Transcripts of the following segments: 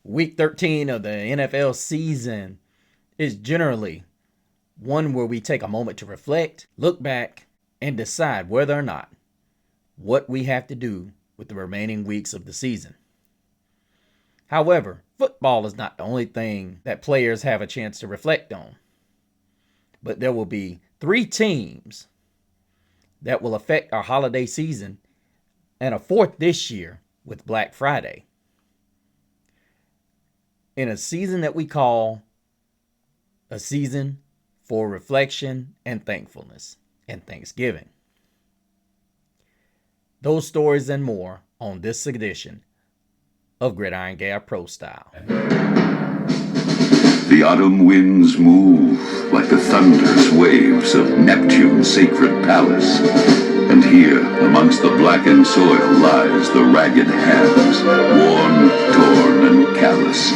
Week 13 of the NFL season is generally one where we take a moment to reflect, look back, and decide whether or not what we have to do with the remaining weeks of the season. However, football is not the only thing that players have a chance to reflect on. But there will be 3 teams that will affect our holiday season, and a 4th this year with Black Friday. In a season that we call a season for reflection and thankfulness and Thanksgiving. Those stories and more on this edition of Gridiron Gab Pro Style. The autumn winds move like the thunderous waves of Neptune's sacred palace. And here, amongst the blackened soil, lies the ragged hands, worn, torn, and callous.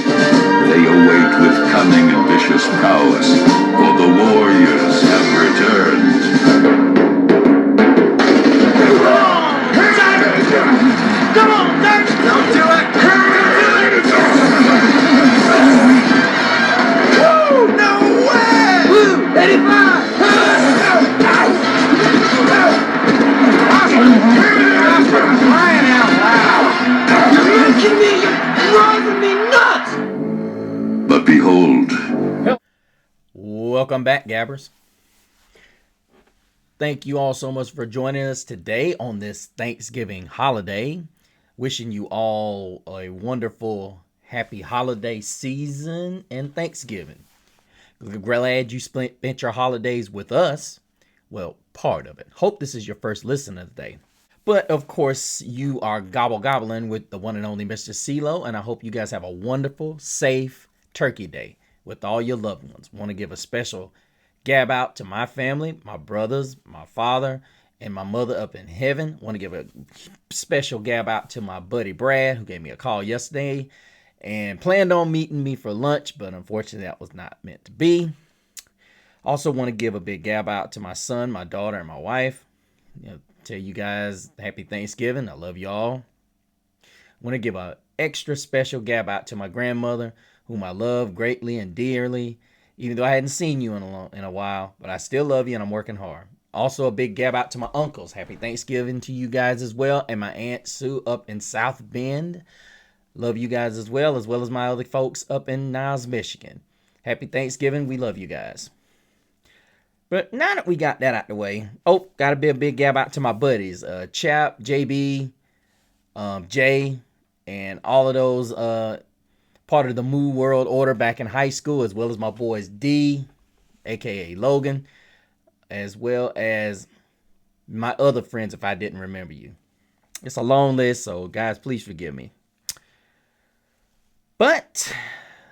They await with cunning and vicious prowess, for the warriors have returned. Come on, Dirk! Don't do it! Woo! No way! Woo! 85! Crying out loud! You're making me, you're driving me nuts! But behold. Welcome back, Gabbers. Thank you all so much for joining us today on this Thanksgiving holiday. Wishing you all a wonderful, happy holiday season and Thanksgiving. Glad you spent your holidays with us. Well, part of it. Hope this is your first listen of the day. But, of course, you are gobbling with the one and only Mr. CeeLo, and I hope you guys have a wonderful, safe Turkey Day with all your loved ones. Want to give a special gab out to my family, my brothers, my father, and my mother up in heaven. Want to give a special gab out to my buddy Brad, who gave me a call yesterday and planned on meeting me for lunch, but unfortunately that was not meant to be. Also want to give a big gab out to my son, my daughter, and my wife. Tell you guys happy Thanksgiving. I love y'all. Want to give an extra special gab out to my grandmother, whom I love greatly and dearly, even though I hadn't seen you in a while, but I still love you and I'm working hard. Also a big gab out to my uncles. Happy Thanksgiving to you guys as well. And my Aunt Sue up in South Bend. Love you guys as well as my other folks up in Niles, Michigan. Happy Thanksgiving. We love you guys. But now that we got that out the way, got to be a big gab out to my buddies, Chap, JB, Jay, and all of those part of the Moo World Order back in high school, as well as my boys D, aka Logan, as well as my other friends if I didn't remember you. It's a long list, so guys, please forgive me. But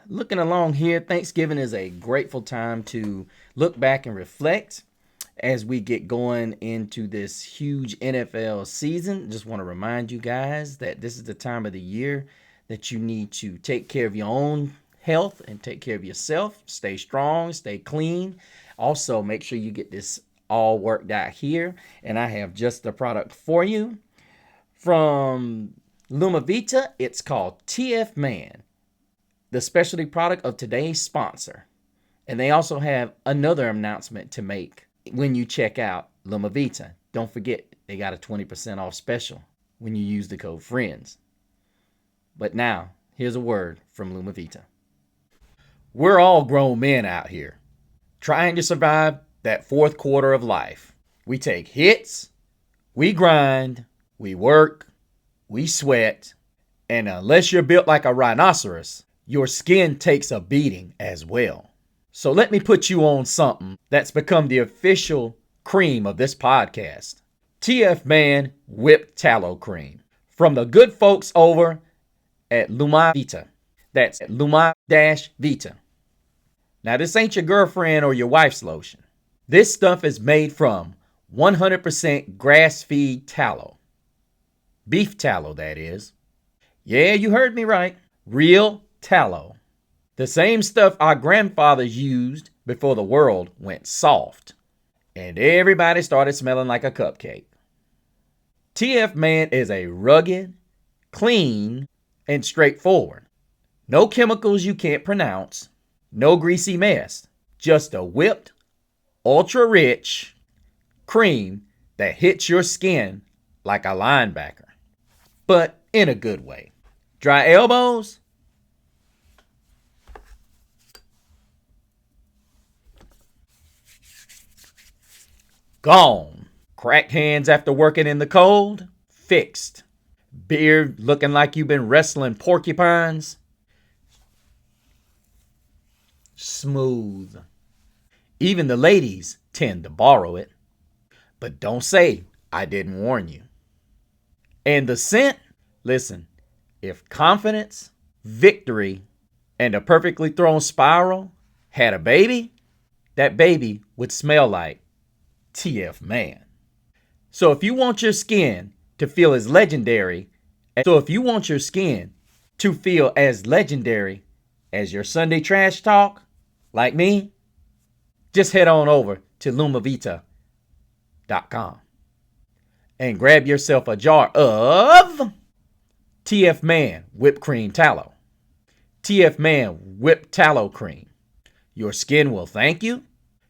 looking along here, Thanksgiving is a grateful time to look back and reflect as we get going into this huge NFL season. Just want to remind you guys that this is the time of the year that you need to take care of your own health and take care of yourself. Stay strong, stay clean. Also, make sure you get this all worked out here. And I have just the product for you. From Lumavita, it's called TF Man, the specialty product of today's sponsor. And they also have another announcement to make when you check out Lumavita. Don't forget, they got a 20% off special when you use the code FRIENDS. But now, here's a word from Lumavita. We're all grown men out here, trying to survive that fourth quarter of life. We take hits, we grind, we work, we sweat, and unless you're built like a rhinoceros, your skin takes a beating as well. So let me put you on something that's become the official cream of this podcast. TF Man Whipped Tallow Cream from the good folks over at Lumavita. That's Luma-Vita. Now this ain't your girlfriend or your wife's lotion. This stuff is made from 100% grass-fed tallow. Beef tallow, that is. Yeah, you heard me right. Real tallow. The same stuff our grandfathers used before the world went soft. And everybody started smelling like a cupcake. TF Man is a rugged, clean, and straightforward. No chemicals you can't pronounce. No greasy mess. Just a whipped, ultra-rich cream that hits your skin like a linebacker. But in a good way. Dry elbows? Gone. Cracked hands after working in the cold? Fixed. Beard looking like you've been wrestling porcupines? Smooth. Even the ladies tend to borrow it. But don't say I didn't warn you. And the scent? Listen, if confidence, victory, and a perfectly thrown spiral had a baby, that baby would smell like TF Man. So if you want your skin to feel as legendary as your Sunday trash talk, like me, just head on over to lumavita.com and grab yourself a jar of TF Man whipped cream tallow. TF Man whipped tallow cream. Your skin will thank you,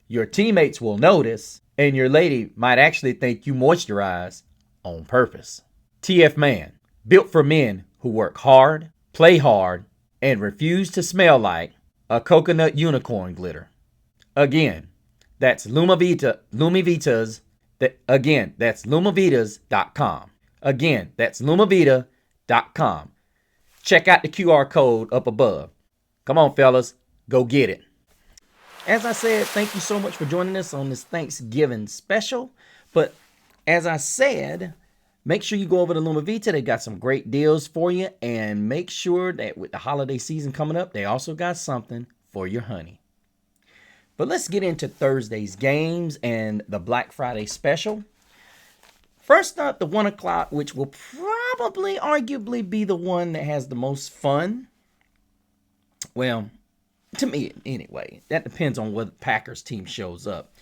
your teammates will notice, and your lady might actually think you moisturize on purpose. TF Man, built for men who work hard, play hard, and refuse to smell like a coconut unicorn glitter. Again, that's Lumavitas. That's lumavitas.com. Again, that's lumavita.com. Check out the QR code up above. Come on, fellas, go get it. As I said, thank you so much for joining us on this Thanksgiving special. But as I said, make sure you go over to Lumavita. They got some great deals for you. And make sure that with the holiday season coming up, they also got something for your honey. But let's get into Thursday's games and the Black Friday special. First up, the 1 o'clock, which will probably arguably be the one that has the most fun. Well, to me anyway. That depends on what Packers team shows up.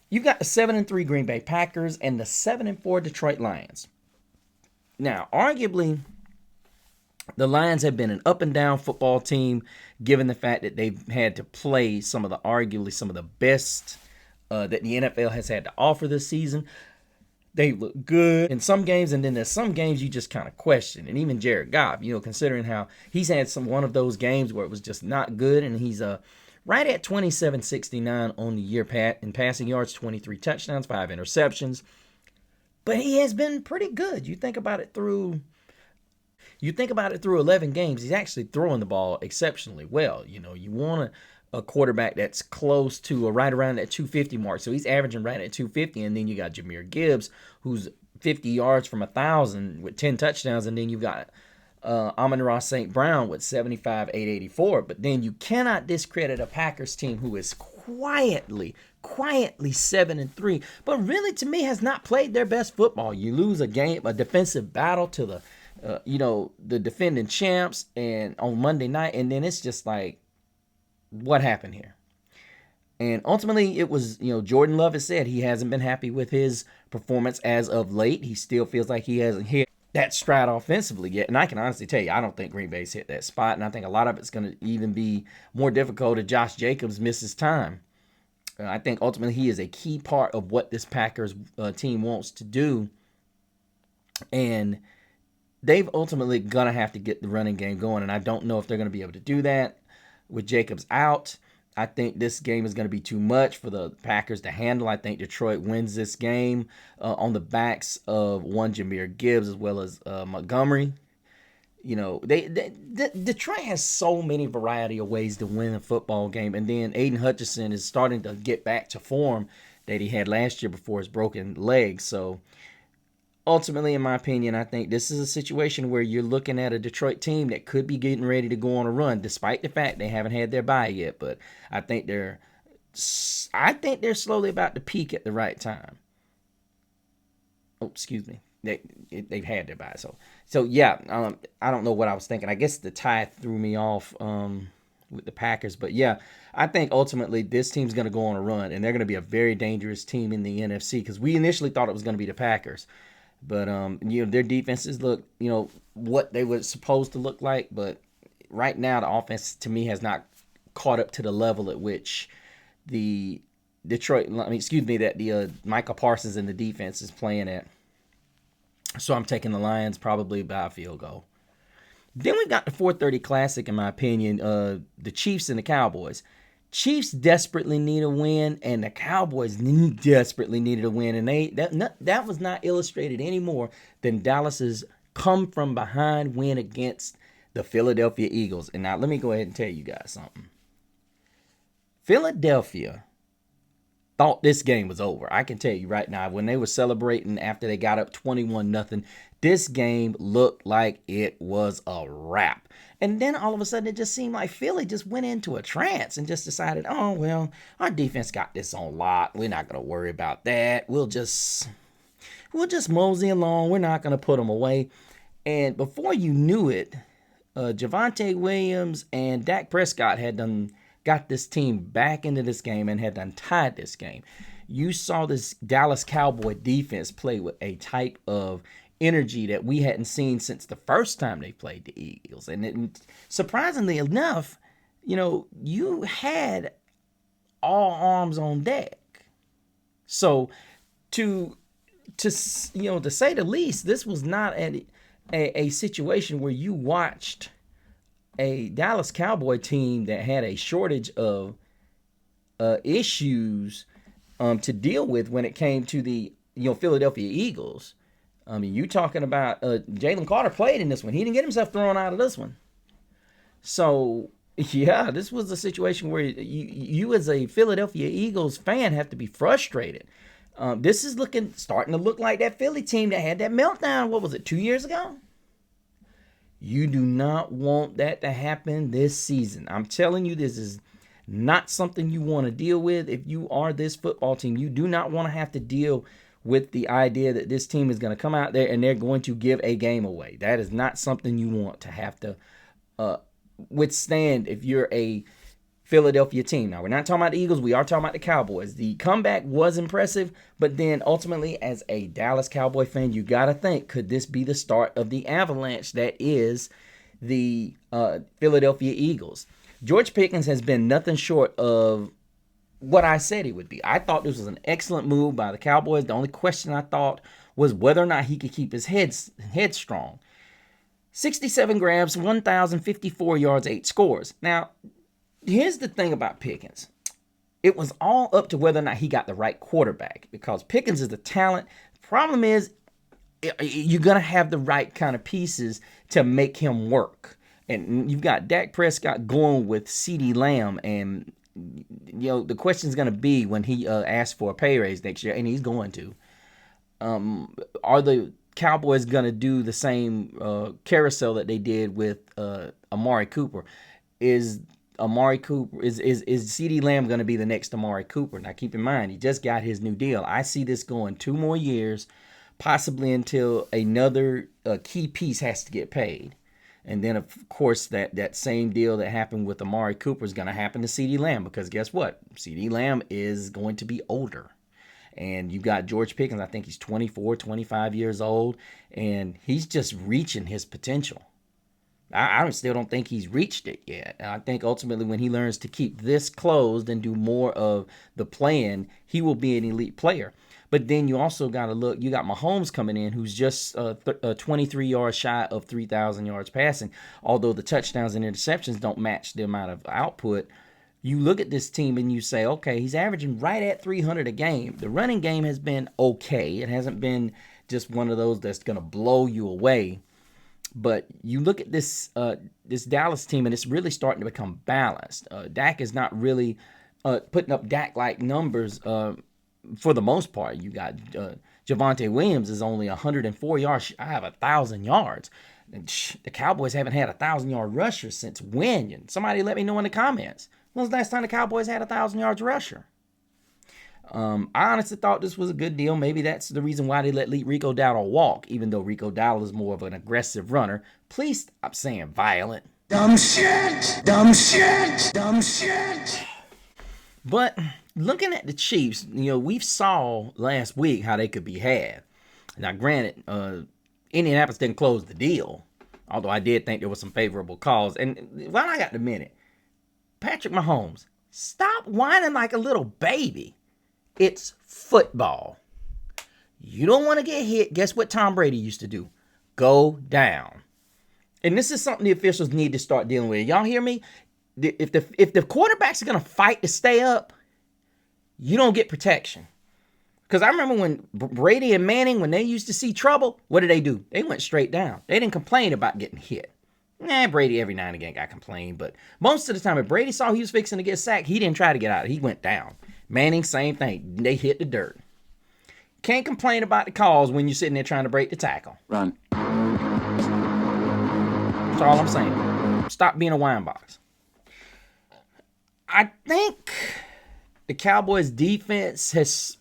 You've got the 7-3 Green Bay Packers and the 7-4 Detroit Lions. Now, arguably, the Lions have been an up and down football team, given the fact that they've had to play arguably some of the best that the NFL has had to offer this season. They look good in some games, and then there's some games you just kind of question. And even Jared Goff, considering how he's had one of those games where it was just not good, and he's right at 2769 on the year in passing yards, 23 touchdowns, 5 interceptions. But he has been pretty good. You think about it through 11 games, he's actually throwing the ball exceptionally well. You want a quarterback that's close to or right around that 250 mark. So he's averaging right at 250. And then you got Jahmyr Gibbs, who's 50 yards from 1,000 with 10 touchdowns. And then you've got Amon-Ra St. Brown with 75, 884. But then you cannot discredit a Packers team who is quietly 7-3, but really to me has not played their best football. You lose a defensive battle to the the defending champs and on Monday night, and then it's just like, what happened here? And ultimately it was, Jordan Love has said he hasn't been happy with his performance as of late. He still feels like he hasn't hit that stride offensively yet. And I can honestly tell you, I don't think Green Bay's hit that spot. And I think a lot of it's going to even be more difficult if Josh Jacobs misses time. I think ultimately he is a key part of what this Packers team wants to do. And they've ultimately going to have to get the running game going, and I don't know if they're going to be able to do that with Jacobs out. I think this game is going to be too much for the Packers to handle. I think Detroit wins this game on the backs of one Jahmyr Gibbs as well as Montgomery. Detroit has so many variety of ways to win a football game, and then Aiden Hutchinson is starting to get back to form that he had last year before his broken leg. So ultimately, in my opinion, I think this is a situation where you're looking at a Detroit team that could be getting ready to go on a run, despite the fact they haven't had their bye yet. But I think they're slowly about to peak at the right time. Oh, excuse me. They've had their bye. So yeah, I don't know what I was thinking. I guess the tie threw me off with the Packers. But yeah, I think ultimately this team's going to go on a run, and they're going to be a very dangerous team in the NFC, because we initially thought it was going to be the Packers. But their defenses look, what they were supposed to look like, but right now the offense to me has not caught up to the level at which the that the Micah Parsons and the defense is playing at. So I'm taking the Lions probably by a field goal. Then we got the 4:30 Classic, in my opinion, the Chiefs and the Cowboys. Chiefs desperately need a win, and the Cowboys desperately needed a win, and that was not illustrated any more than Dallas's come from behind win against the Philadelphia Eagles. And now let me go ahead and tell you guys something. Philadelphia thought this game was over. I can tell you right now, when they were celebrating after they got up 21-0, this game looked like it was a wrap. And then all of a sudden, it just seemed like Philly just went into a trance and just decided, oh, well, our defense got this on lock. We're not going to worry about that. We'll just mosey along. We're not going to put them away. And before you knew it, Javonte Williams and Dak Prescott had got this team back into this game and had done tied this game. You saw this Dallas Cowboy defense play with a type of energy that we hadn't seen since the first time they played the Eagles. And surprisingly enough, you had all arms on deck. So to say the least, this was not a situation where you watched a Dallas Cowboy team that had a shortage of issues to deal with when it came to the Philadelphia Eagles. I mean, you talking about Jalen Carter played in this one. He didn't get himself thrown out of this one. So, yeah, this was a situation where you as a Philadelphia Eagles fan have to be frustrated. This is starting to look like that Philly team that had that meltdown, what was it, 2 years ago? You do not want that to happen this season. I'm telling you, this is not something you want to deal with. If you are this football team, you do not want to have to deal with the idea that this team is going to come out there and they're going to give a game away. That is not something you want to have to withstand if you're a Philadelphia team. Now, we're not talking about the Eagles. We are talking about the Cowboys. The comeback was impressive, but then ultimately, as a Dallas Cowboy fan, you got to think, could this be the start of the avalanche that is the Philadelphia Eagles? George Pickens has been nothing short of what I said he would be. I thought this was an excellent move by the Cowboys. The only question I thought was whether or not he could keep his head strong. 67 grabs, 1,054 yards, 8 scores. Now, here's the thing about Pickens. It was all up to whether or not he got the right quarterback, because Pickens is the talent. The problem is you're going to have the right kind of pieces to make him work. And you've got Dak Prescott going with CeeDee Lamb, and the question is going to be when he asks for a pay raise next year, and he's going to. Are the Cowboys going to do the same carousel that they did with Amari Cooper? Is CeeDee Lamb going to be the next Amari Cooper? Now, keep in mind, he just got his new deal. I see this going 2 more years, possibly until another key piece has to get paid. And then, of course, that same deal that happened with Amari Cooper is going to happen to CeeDee Lamb, because guess what? CeeDee Lamb is going to be older. And you've got George Pickens. I think he's 24, 25 years old, and he's just reaching his potential. I still don't think he's reached it yet. And I think ultimately when he learns to keep this closed and do more of the playing, he will be an elite player. But then you also got to look, you got Mahomes coming in, who's just 23 yards shy of 3,000 yards passing. Although the touchdowns and interceptions don't match the amount of output, you look at this team and you say, okay, he's averaging right at 300 a game. The running game has been okay. It hasn't been just one of those that's going to blow you away. But you look at this Dallas team, and it's really starting to become balanced. Dak is not really putting up Dak-like numbers for the most part. You got Javonte Williams is only 104 yards. I have 1,000 yards. And the Cowboys haven't had 1,000-yard rusher since when? Somebody let me know in the comments. When was the last time the Cowboys had 1,000 yards rusher? I honestly thought this was a good deal. Maybe that's the reason why they let Rico Dowdle walk, even though Rico Dowdle is more of an aggressive runner. Please stop saying violent. Dumb shit! Dumb shit! Dumb shit! But looking at the Chiefs, we saw last week how they could be had. Now, granted, Indianapolis didn't close the deal. Although I did think there was some favorable calls. And while I got the minute, Patrick Mahomes, stop whining like a little baby. It's football. You don't want to get hit. Guess what Tom Brady used to do? Go down. And this is something the officials need to start dealing with. Y'all hear me? If the quarterbacks are going to fight to stay up, you don't get protection. Because I remember when Brady and Manning, when they used to see trouble, what did they do? They went straight down. They didn't complain about getting hit. Brady every now and again got complained, but most of the time, if Brady saw he was fixing to get sacked, he didn't try to get out. He went down. Manning, same thing. They hit the dirt. Can't complain about the calls when you're sitting there trying to break the tackle. Run. That's all I'm saying. Stop being a wine box. I think the Cowboys defense has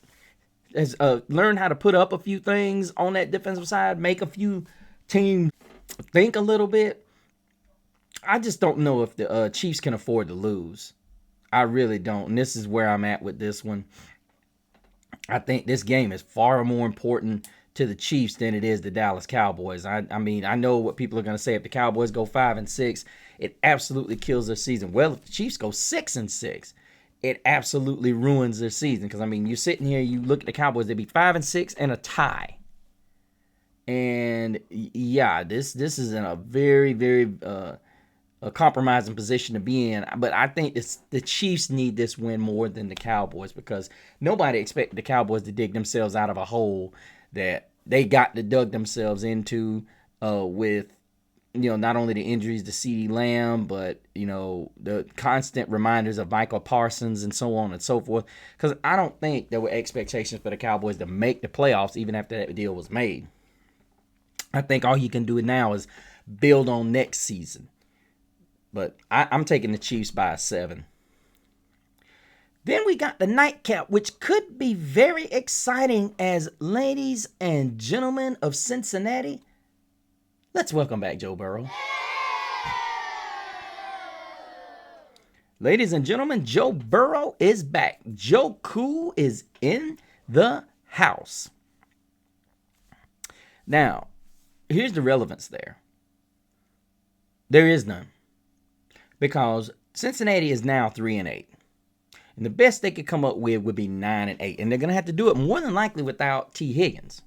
learned how to put up a few things on that defensive side, make a few teams think a little bit. I just don't know if the Chiefs can afford to lose. I really don't. And this is where I'm at with this one. I think this game is far more important to the Chiefs than it is the Dallas Cowboys. I mean, I know what people are going to say. If the Cowboys go 5-6, it absolutely kills their season. Well, if the Chiefs go 6-6, it absolutely ruins their season. Because, I mean, you're sitting here, you look at the Cowboys, they'd be 5-6 and a tie. And, yeah, this is in a very, very a compromising position to be in. But I think the Chiefs need this win more than the Cowboys, because nobody expected the Cowboys to dig themselves out of a hole that they got to dug themselves into with, not only the injuries to CeeDee Lamb, but, the constant reminders of Michael Parsons and so on and so forth. Because I don't think there were expectations for the Cowboys to make the playoffs even after that deal was made. I think all you can do now is build on next season. But I'm taking the Chiefs by 7. Then we got the nightcap, which could be very exciting as ladies and gentlemen of Cincinnati. Let's welcome back Joe Burrow. Ladies and gentlemen, Joe Burrow is back. Joe Cool is in the house. Now, here's the relevance there. There is none. Because Cincinnati is now 3-8. And the best they could come up with would be 9-8. And they're going to have to do it more than likely without T. Higgins,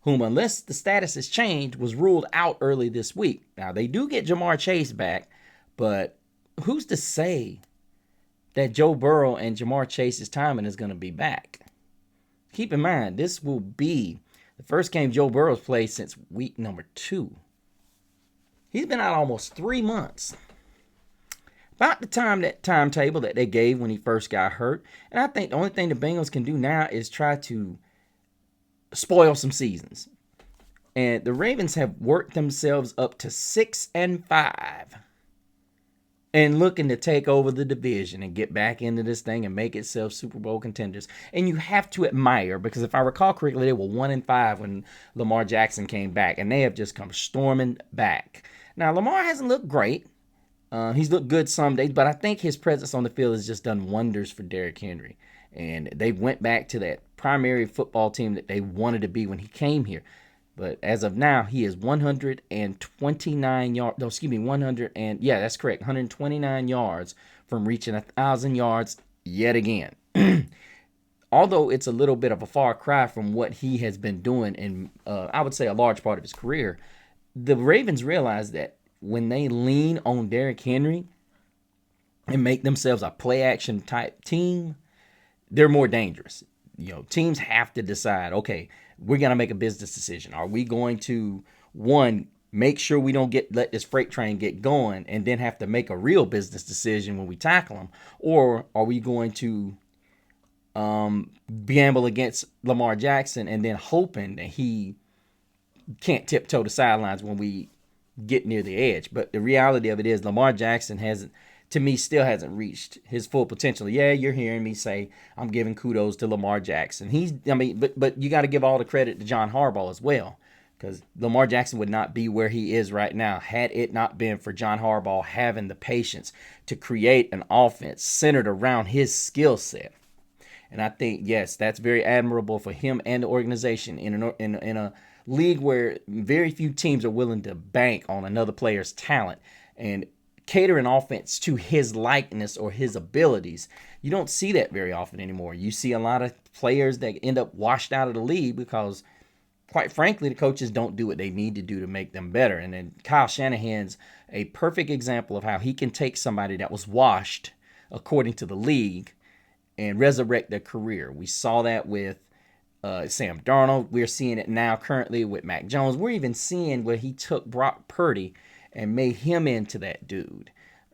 whom, unless the status has changed, was ruled out early this week. Now, they do get Jamar Chase back, but who's to say that Joe Burrow and Jamar Chase's timing is going to be back? Keep in mind, this will be the first game Joe Burrow's played since week number 2. He's been out almost 3 months. About the timetable that they gave when he first got hurt. And I think the only thing the Bengals can do now is try to spoil some seasons. And the Ravens have worked themselves up to 6-5 and looking to take over the division and get back into this thing and make itself Super Bowl contenders. And you have to admire, because if I recall correctly, they were 1-5 when Lamar Jackson came back, and they have just come storming back. Now, Lamar hasn't looked great. He's looked good some days, but I think his presence on the field has just done wonders for Derrick Henry. And they went back to that primary football team that they wanted to be when he came here. But as of now, he is 129 yards. No, excuse me, 129 yards from reaching 1,000 yards yet again. Although it's a little bit of a far cry from what he has been doing in, I would say, a large part of his career, the Ravens realize that when they lean on Derrick Henry and make themselves a play-action type team, they're more dangerous. Teams have to decide, okay, we're going to make a business decision. Are we going to, one, make sure we don't let this freight train get going and then have to make a real business decision when we tackle them? Or are we going to gamble against Lamar Jackson and then hoping that he can't tiptoe the sidelines when we get near the edge? But the reality of it is Lamar Jackson still hasn't reached his full potential. Yeah, you're hearing me say I'm giving kudos to Lamar Jackson. But you got to give all the credit to John Harbaugh as well, because Lamar Jackson would not be where he is right now had it not been for John Harbaugh having the patience to create an offense centered around his skill set. And I think, yes, that's very admirable for him and the organization in a league where very few teams are willing to bank on another player's talent and cater an offense to his likeness or his abilities. You don't see that very often anymore. You see a lot of players that end up washed out of the league because, quite frankly, the coaches don't do what they need to do to make them better. And then Kyle Shanahan's a perfect example of how he can take somebody that was washed, according to the league, and resurrect their career. We saw that with Sam Darnold. We're seeing it now currently with Mac Jones. We're even seeing where he took Brock Purdy and made him into that dude.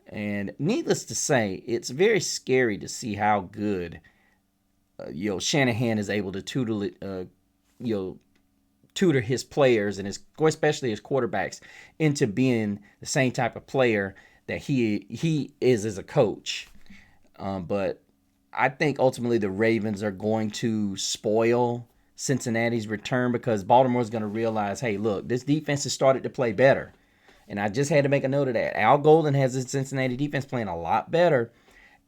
And needless to say, it's very scary to see how good Shanahan is able to tutor his players and especially his quarterbacks into being the same type of player that he is as a coach. But I think ultimately the Ravens are going to spoil Cincinnati's return because Baltimore's going to realize, hey, look, this defense has started to play better. And I just had to make a note of that. Al Golden has his Cincinnati defense playing a lot better.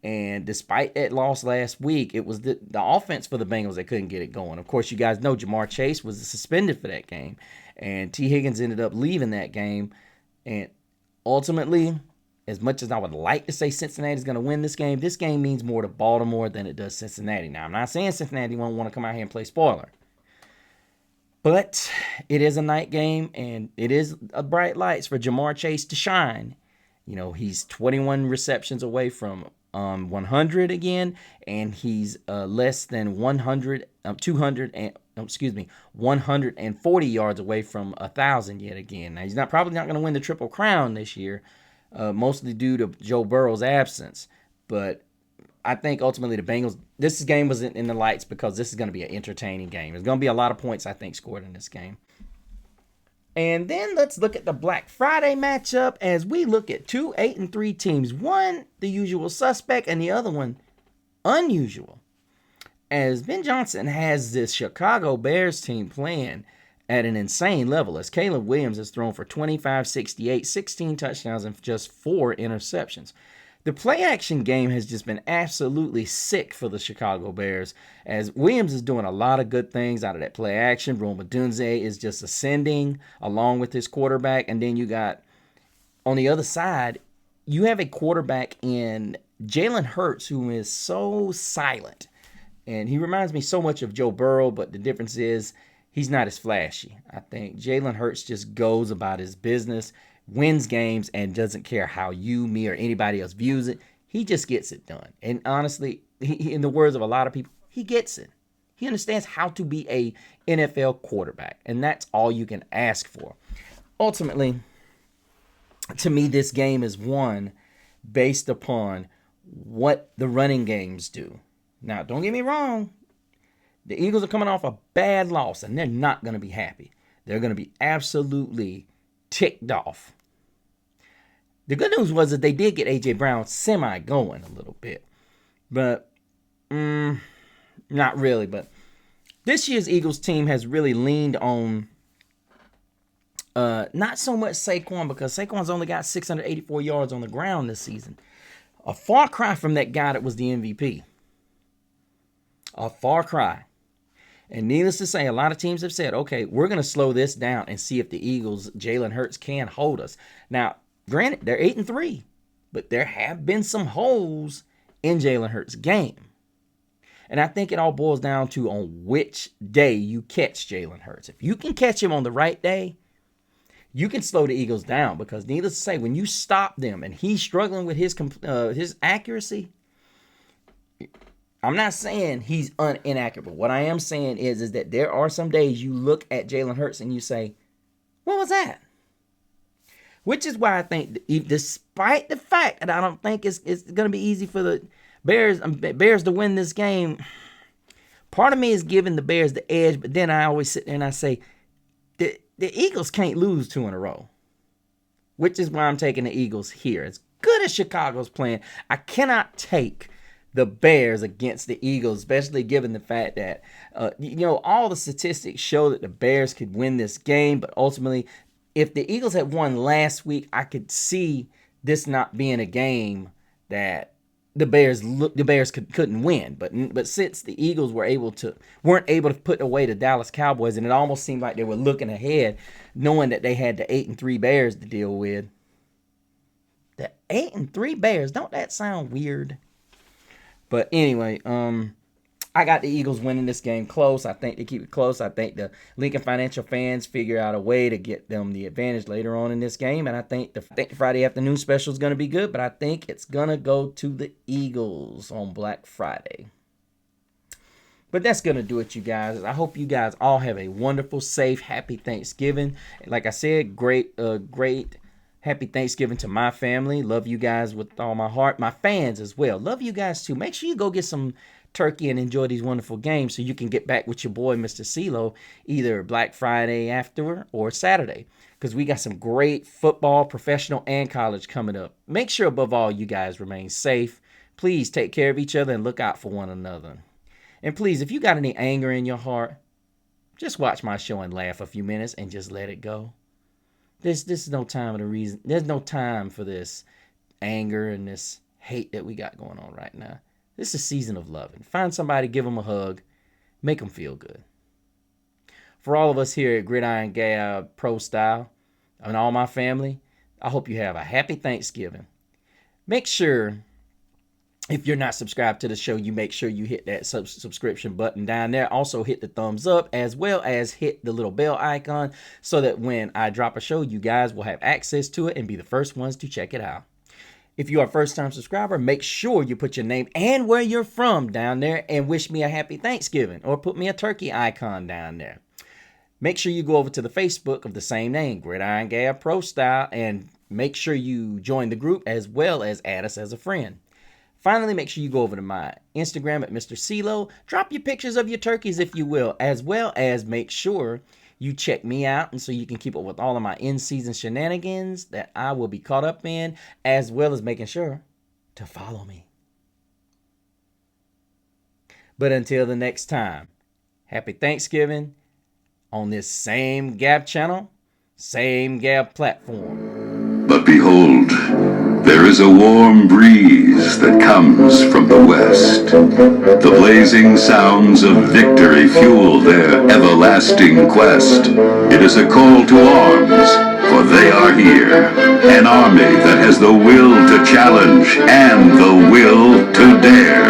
And despite that loss last week, it was the offense for the Bengals that couldn't get it going. Of course, you guys know Jamar Chase was suspended for that game. And T. Higgins ended up leaving that game. And ultimately, as much as I would like to say Cincinnati's going to win this game means more to Baltimore than it does Cincinnati. Now, I'm not saying Cincinnati won't want to come out here and play spoiler. But it is a night game, and it is a bright lights for Jamar Chase to shine. He's 21 receptions away from 100 again, and he's less than 140 yards away from 1,000 yet again. Now, he's probably not going to win the Triple Crown this year, mostly due to Joe Burrow's absence. But I think ultimately the Bengals, this game was in the lights because this is going to be an entertaining game. There's going to be a lot of points, I think, scored in this game. And then let's look at the Black Friday matchup as we look at two 8-3 teams. One, the usual suspect, and the other one, unusual. As Ben Johnson has this Chicago Bears team playing at an insane level, as Caleb Williams has thrown for 25-68, 16 touchdowns, and just 4 interceptions. The play-action game has just been absolutely sick for the Chicago Bears, as Williams is doing a lot of good things out of that play-action. Rome Odunze is just ascending along with his quarterback. And then you got, on the other side, you have a quarterback in Jalen Hurts who is so silent. And he reminds me so much of Joe Burrow, but the difference is he's not as flashy. I think Jalen Hurts just goes about his business, wins games, and doesn't care how you, me, or anybody else views it. He just gets it done. And honestly, in the words of a lot of people, he gets it. He understands how to be a NFL quarterback, and that's all you can ask for. Ultimately, to me, this game is won based upon what the running games do. Now, don't get me wrong. The Eagles are coming off a bad loss, and they're not going to be happy. They're going to be absolutely ticked off. The good news was that they did get A.J. Brown semi-going a little bit. But, not really. But this year's Eagles team has really leaned on not so much Saquon, because Saquon's only got 684 yards on the ground this season. A far cry from that guy that was the MVP. A far cry. And needless to say, a lot of teams have said, okay, we're going to slow this down and see if the Eagles, Jalen Hurts, can hold us. Now, granted, they're 8-3, but there have been some holes in Jalen Hurts' game. And I think it all boils down to on which day you catch Jalen Hurts. If you can catch him on the right day, you can slow the Eagles down, because needless to say, when you stop them and he's struggling with his accuracy, I'm not saying he's inaccurate, but what I am saying is that there are some days you look at Jalen Hurts and you say, what was that? Which is why I think, despite the fact that I don't think it's going to be easy for the Bears to win this game, part of me is giving the Bears the edge, but then I always sit there and I say, the Eagles can't lose 2 in a row, which is why I'm taking the Eagles here. As good as Chicago's playing, I cannot take the Bears against the Eagles, especially given the fact that, all the statistics show that the Bears could win this game. But ultimately, if the Eagles had won last week, I could see this not being a game that the Bears couldn't win, but since the Eagles weren't able to put away the Dallas Cowboys, and it almost seemed like they were looking ahead, knowing that they had the 8-3 Bears to deal with. The 8-3 Bears, don't that sound weird? But anyway, I got the Eagles winning this game close. I think they keep it close. I think the Lincoln Financial fans figure out a way to get them the advantage later on in this game. And I think the Friday afternoon special is going to be good, but I think it's going to go to the Eagles on Black Friday. But that's going to do it, you guys. I hope you guys all have a wonderful, safe, happy Thanksgiving. Like I said, great happy Thanksgiving to my family. Love you guys with all my heart. My fans as well. Love you guys too. Make sure you go get some turkey and enjoy these wonderful games so you can get back with your boy, Mr. CeeLo, either Black Friday after or Saturday. Because we got some great football, professional, and college coming up. Make sure, above all, you guys remain safe. Please take care of each other and look out for one another. And please, if you got any anger in your heart, just watch my show and laugh a few minutes and just let it go. This is no time of the reason. There's no time for this anger and this hate that we got going on right now. This is a season of loving. Find somebody, give them a hug, make them feel good. For all of us here at Gridiron Gab Pro Style and all my family, I hope you have a happy Thanksgiving. Make sure, if you're not subscribed to the show, you make sure you hit that subscription button down there. Also hit the thumbs up as well as hit the little bell icon so that when I drop a show, you guys will have access to it and be the first ones to check it out. If you are a first-time subscriber, make sure you put your name and where you're from down there and wish me a happy Thanksgiving or put me a turkey icon down there. Make sure you go over to the Facebook of the same name, Gridiron Gab Pro Style, and make sure you join the group as well as add us as a friend. Finally, make sure you go over to my Instagram at Mr. CeeLo. Drop your pictures of your turkeys if you will, as well as make sure you check me out, and so you can keep up with all of my in-season shenanigans that I will be caught up in, as well as making sure to follow me. But until the next time, happy Thanksgiving on this same Gab channel, same Gab platform. But behold, there is a warm breeze that comes from the west. The blazing sounds of victory fuel their everlasting quest. It is a call to arms, for they are here. An army that has the will to challenge and the will to dare.